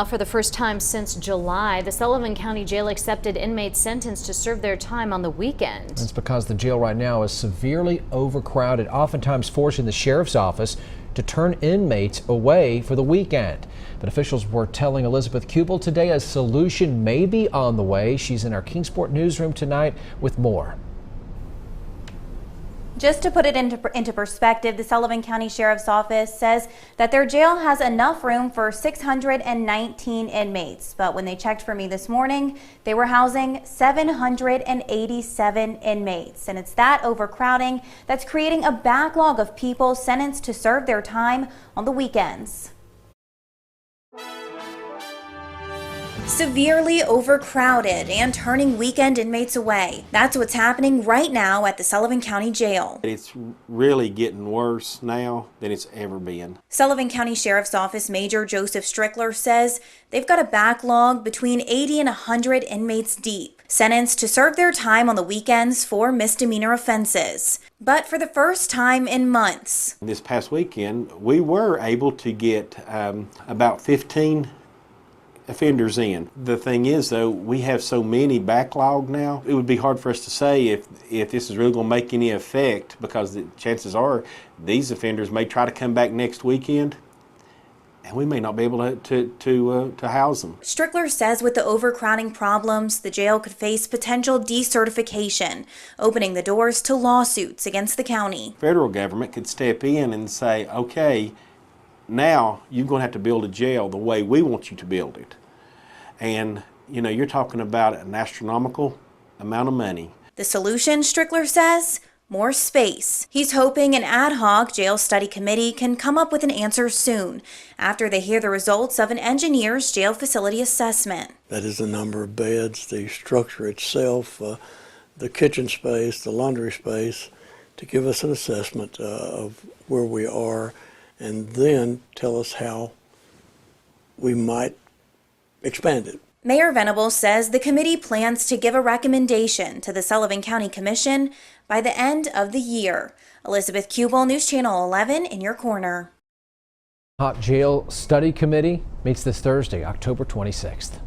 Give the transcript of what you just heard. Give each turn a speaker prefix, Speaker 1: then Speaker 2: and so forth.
Speaker 1: For the first time since July, the Sullivan County Jail accepted inmates sentenced to serve their time on the weekend.
Speaker 2: That's because the jail right now is severely overcrowded, oftentimes forcing the sheriff's office to turn inmates away for the weekend. But officials were telling Elizabeth Kubel today a solution may be on the way. She's in our Kingsport newsroom tonight with more.
Speaker 3: Just to put it into perspective, the Sullivan County Sheriff's Office says that their jail has enough room for 619 inmates. But when they checked for me this morning, they were housing 787 inmates. And it's that overcrowding that's creating a backlog of people sentenced to serve their time on the weekends. Severely overcrowded and turning weekend inmates away. That's what's happening right now at the Sullivan County Jail.
Speaker 4: It's really getting worse now than it's ever been.
Speaker 3: Sullivan County Sheriff's Office Major Joseph Strickler says they've got a backlog between 80 and 100 inmates deep, sentenced to serve their time on the weekends for misdemeanor offenses. But for the first time in months.
Speaker 4: This past weekend, we were able to get about 15 offenders in. The thing is, though, we have so many backlog now, it would be hard for us to say if this is really going to make any effect, because the chances are these offenders may try to come back next weekend and we may not be able to house them.
Speaker 3: Strickler says with the overcrowding problems, the jail could face potential decertification, opening the doors to lawsuits against the county.
Speaker 4: Federal government could step in and say, okay, now you're going to have to build a jail the way we want you to build it. And, you know, you're talking about an astronomical amount of money.
Speaker 3: The solution, Strickler says, more space. He's hoping an ad hoc jail study committee can come up with an answer soon, after they hear the results of an engineer's jail facility assessment.
Speaker 5: That is the number of beds, the structure itself, the kitchen space, the laundry space, to give us an assessment of where we are, and then tell us how we might expand it.
Speaker 3: Mayor Venable says the committee plans to give a recommendation to the Sullivan County Commission by the end of the year. Elizabeth Kubel, News Channel 11, in your corner.
Speaker 2: Hot Jail Study Committee meets this Thursday, October 26th.